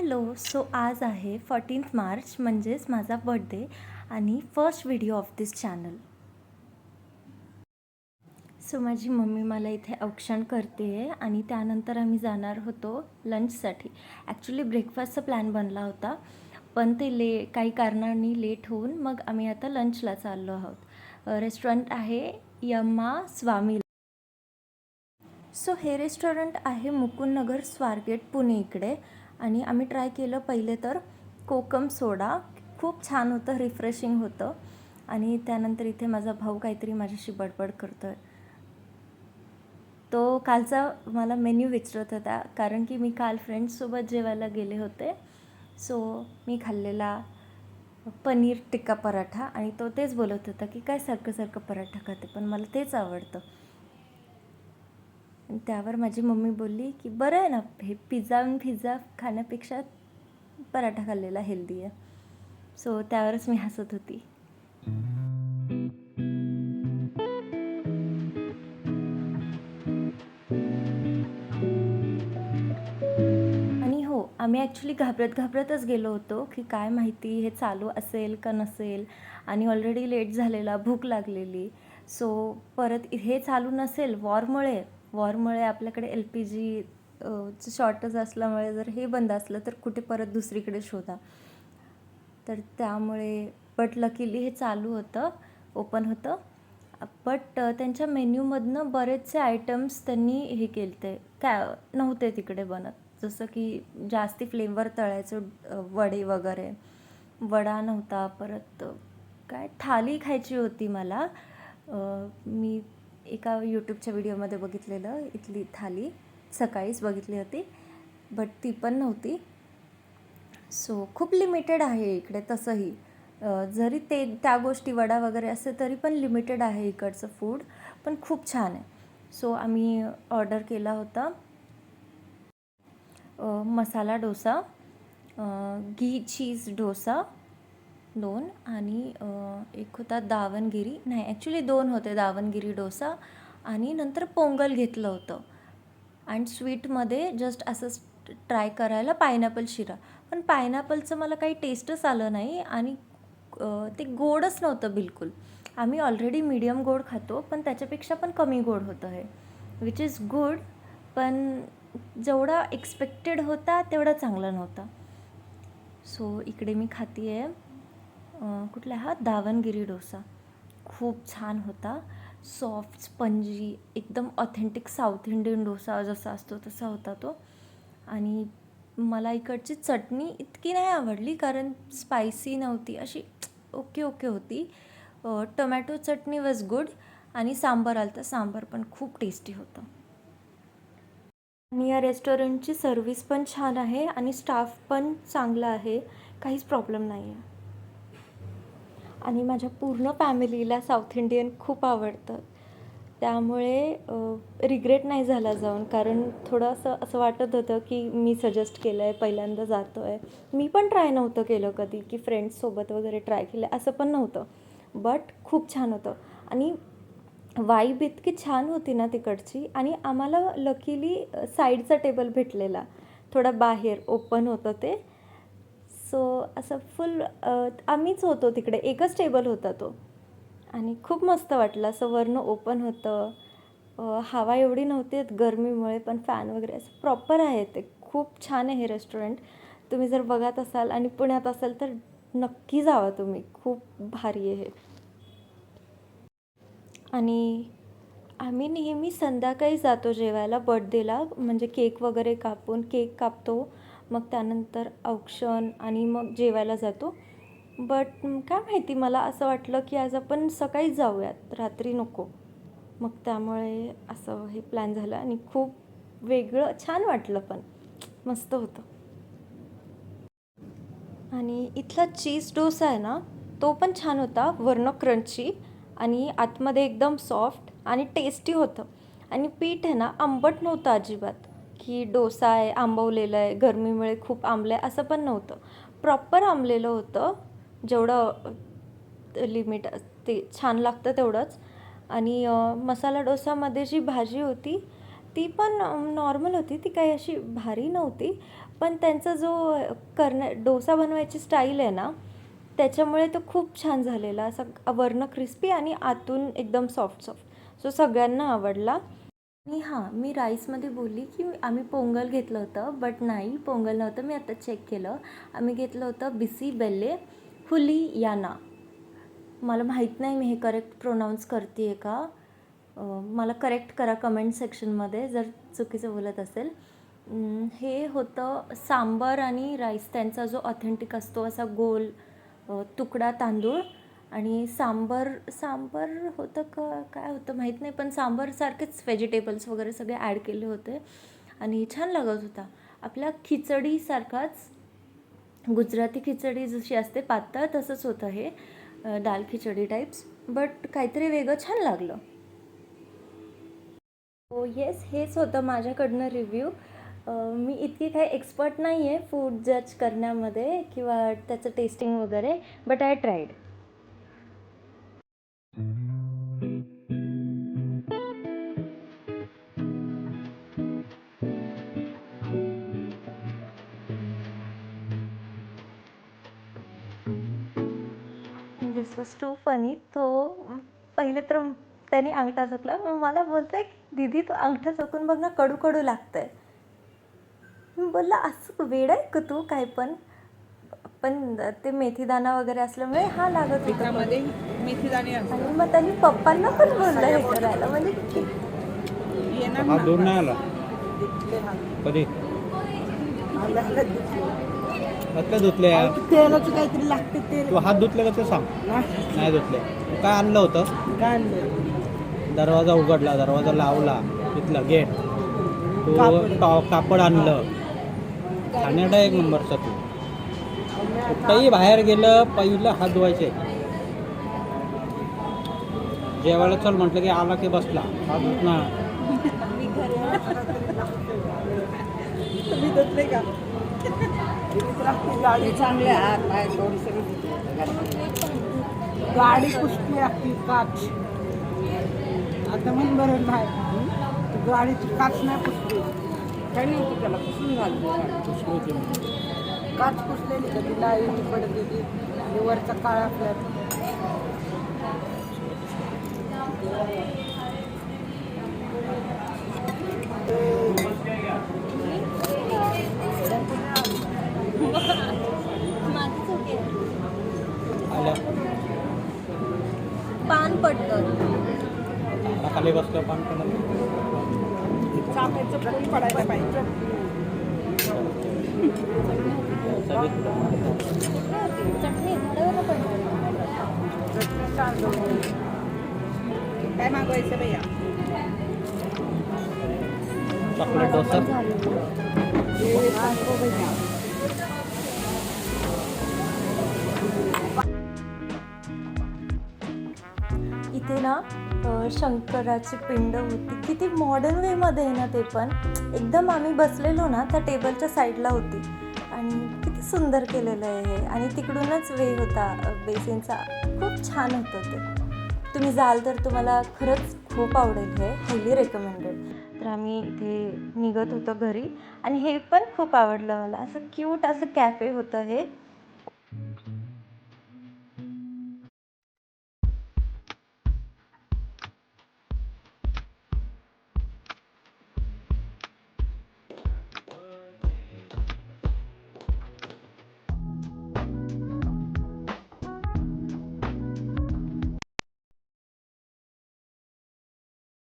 Hello. So आज आहे 14th March म्हणजेच माझा बर्थडे आणि फर्स्ट व्हिडिओ ऑफ दिस चॅनल. सो माझी मम्मी मला इथे औक्षण करते आहे आणि त्यानंतर आम्ही जाणार होतो लंचसाठी. ॲक्च्युली ब्रेकफास्टचा प्लॅन बनला होता, पण ते काही कारणांनी लेट होऊन मग आम्ही आता लंचला चाललो आहोत. रेस्टॉरंट आहे यम्मा स्वामी. सो हे रेस्टॉरंट आहे मुकुंदनगर, स्वारगेट, पुणे इकडे. आणि आम्ही ट्राय केलं पहिले तर कोकम सोडा. खूप छान होतं, रिफ्रेशिंग होतं. आणि त्यानंतर इथे माझा भाऊ काहीतरी माझ्याशी बडबड करतो आहे. तो कालचा मला मेन्यू विचारत होता, कारण की मी काल फ्रेंड्ससोबत जेवायला गेले होते. सो मी खाल्लेला पनीर टिक्का पराठा आणि तो तेच बोलत होता की काय सारखं सारखं पराठा खाते, पण मला तेच आवडतं. त्यावर माझी मम्मी बोलली की बरं आहे ना, हे पिझ्झा खाण्यापेक्षा पराठा खाल्लेला हेल्दी आहे. सो त्यावरच मी हसत होती. आणि हो, आम्ही ॲक्च्युली घाबरतच गेलो होतो की काय माहिती हे चालू असेल का नसेल, आणि ऑलरेडी लेट झालेला, भूक लागलेली. सो परत हे चालू नसेल वॉरमुळे आपल्याकडे LPG शॉर्टेज असल्यामुळे जर हे बंद असलं तर कुठे परत दुसरीकडे शोधा. तर त्यामुळे बट लकीली हे चालू होतं, ओपन होतं. बट त्यांच्या मेन्यूमधनं बरेचसे आयटम्स त्यांनी हे केले नव्हते तिकडे बनत. जसं की जास्ती फ्लेवर तळायचं, वडे वगैरे. वडा नव्हता. परत काय थाली खायची होती मला. मी एका यूट्यूबच्या व्हिडिओमध्ये बघितलेलं इथली थाली, सकाळीच बघितली होती, बट ती पण नव्हती. सो खूप लिमिटेड आहे इकडे तसंही. जरी त्या गोष्टी वडा वगैरे असते तरी पण लिमिटेड आहे इकडचं फूड, पण खूप छान आहे. सो आम्ही ऑर्डर केला होता मसाला डोसा, घी चीज डोसा 2, आणि एक होता दावणगिरी, नाही ॲक्च्युली 2 होते, दावणगिरी डोसा, आणि नंतर पोंगल घेतलं होतं. आणि स्वीटमध्ये जस्ट असंच ट्राय करायला पायनॅपल शिरा. पण पायनॅपलचं मला काही टेस्टच आलं नाही, आणि ते गोडच नव्हतं बिलकुल. आम्ही ऑलरेडी मीडियम गोड खातो, पण त्याच्यापेक्षा पण कमी गोड होतं हे, विच इज गुड. पण जेवढा एक्सपेक्टेड होता तेवढा चांगला नव्हता. सो इकडे मी खाती आहे कुठला हा दावणगिरी डोसा. खूप छान होता, सॉफ्ट, स्पंजी, एकदम ऑथेंटिक साऊथ इंडियन डोसा जसा असतो तसा होता तो. आणि मला इकडची चटणी इतकी नाही आवडली, कारण स्पायसी नव्हती, अशी ओके होती. टोमॅटो चटणी वॉज गुड, आणि सांबार आलं तर सांबार पण खूप टेस्टी होतं. आणि या रेस्टॉरंटची सर्विस पण छान आहे आणि स्टाफ पण चांगला आहे, काहीच प्रॉब्लेम नाही आहे. आणि माझ्या पूर्ण फॅमिलीला साऊथ इंडियन खूप आवडतं, त्यामुळे रिग्रेट नाही झाला जाऊन, कारण थोडंसं असं वाटत होतं की मी सजेस्ट केलं आहे, पहिल्यांदा जातो आहे. मी पण ट्राय नव्हतं केलं कधी, की फ्रेंड्ससोबत वगैरे ट्राय केलं असं पण नव्हतं, बट खूप छान होतं. आणि वाईब इतकी छान होती ना तिकडची. आणि आम्हाला लकीली साईडचा टेबल भेटलेला, थोडा बाहेर ओपन होतं ते. सो असं फुल आम्हीच होतो तिकडे, एकच टेबल होता तो, आणि खूप मस्त वाटलं. असं वरनं ओपन होतं, हवा एवढी नव्हती गरमीमुळे, पण फॅन वगैरे असं प्रॉपर आहे. ते खूप छान आहे हे रेस्टॉरंट. तुम्ही जर बघत असाल आणि पुण्यात असाल तर नक्की जावा तुम्ही, खूप भारी आहे. आणि आम्ही नेहमी संध्याकाळी जातो जेवायला बर्थडेला, म्हणजे केक वगैरे कापून, केक कापतो, मग त्यानंतर औक्षण, आणि मग जेवायला जातो. बट काय माहिती, मला असं वाटलं की आज आपण सकाळीच जाऊयात, रात्री नको. मग त्यामुळे असं हे प्लॅन झालं, आणि खूप वेगळं छान वाटलं, पण मस्त होतं. आणि इथला चीज डोसा आहे ना, तो पण छान होता, वरनं क्रंची आणि आतमध्ये एकदम सॉफ्ट आणि टेस्टी होतं. आणि पीठ आहे ना, आंबट नव्हतं अजिबात, की डोसा आहे आंबवलेलं आहे, गरमीमुळे खूप आंबलं आहे, असं पण नव्हतं. प्रॉपर आंबलेलं होतं, जेवढं लिमिट ते छान लागतं तेवढंच. आणि मसाला डोसामध्ये जी भाजी होती ती पण नॉर्मल होती, ती काही अशी भारी नव्हती, पण त्यांचा जो डोसा बनवायची स्टाईल आहे ना, त्याच्यामुळे तो खूप छान झालेला, असा वरनं क्रिस्पी आणि आतून एकदम सॉफ्ट सॉफ्ट. सो सगळ्यांना आवडला. आणि हां, मी राईसमध्ये बोलली की आम्ही पोंगल घेतलं होतं, बट नाही, पोंगल नव्हतं. मी आता चेक केलं. आम्ही घेतलं होतं बिसी बेल्ले हुलियाना. मला माहीत नाही मी हे करेक्ट प्रोनाऊन्स करते आहे का. मला करेक्ट करा कमेंट सेक्शनमध्ये जर चुकीचं बोलत असेल. हे होतं सांबार आणि राईस, त्यांचा जो ऑथेंटिक असतो असा गोल तुकडा तांदूळ, आणि सांबार होतं का काय होतं माहीत नाही, पण सांबारसारखेच व्हेजिटेबल्स वगैरे सगळे ॲड केले होते आणि छान लागत होता. आपल्या खिचडीसारखाच, गुजराती खिचडी जशी असते पातळ, तसंच होतं हे दाल खिचडी टाईप्स, बट काहीतरी वेगळं छान लागलं. हो येस, हेच होतं माझ्याकडनं रिव्ह्यू. मी इतकी काही एक्सपर्ट नाही आहे फूड जज करण्यामध्ये किंवा त्याचं टेस्टिंग वगैरे, but I tried. This was to funny. तो पहिले तर त्याने अंगठा चुकला, मग मला बोलतोय दीदी तो अंगठा चुकून बघ ना, कडू कडू लागतंय. मी बोलला असं वेडा आहे का तू काय पण. पण ते मेथीदाणा वगैरे असल्यामुळे हा लागत होता मध्ये मेथीदाणे असतात. आणि मग त्यांनी पप्पांना पण बोललं हे करायला, म्हणजे येणार हात ना. धुवून नाही आला दिसले हात. कधी. आल्याला दिसले. हात काय धुतले यार? तेलाचं काहीतरी लागते तेल. तू हात धुतले का ते सांग. नाही धुतले. तू काय आणलं होतं? काय आणलं? दरवाजा उघडला, दरवाजा लावला, तिथलं गेट, तू कापड आणलं. खाण्याचा एक नंबरचा तू. कुठंही बाहेर गेलं पहिलं हात धुवायचे. जेवायला चल म्हटलं की आला की बसला हात धुत ना. तुम्ही धुतले का? गाडी चांगली हात पाय थोडीशी गाडी पुसली आपली काच. आता म्हण बरं नाही, गाडीची काच नाही पुसली. काही नव्हती त्याला पुसून घालतो. काच पुसलेली कधी लाईट पडत होती आणि वरचा काळा फ्लॅट. आलं पान पडतं. खाली बसलं पान पडलं. चाफ्याचं फूल पडायला पाहिजे. चटणी झाडावर पडतं. काय मागवायचं भैया? चॉकलेट डोसा. इथे ना शंकराची पिंड होती, किती मॉडर्न वेमध्ये आहे ना ते पण. एकदम आम्ही बसलेलो ना त्या टेबलच्या साईडला होती आणि किती सुंदर केलेलं आहे हे. आणि तिकडूनच वे होता बेसिनचा, खूप छान होतं ते. तुम्ही जाल तर तुम्हाला खरंच खूप आवडेल हे, हायली रेकमेंडेड. तर आम्ही इथे निघत होतो घरी आणि हे पण खूप आवडलं मला. असं क्यूट असं कॅफे होतं हे.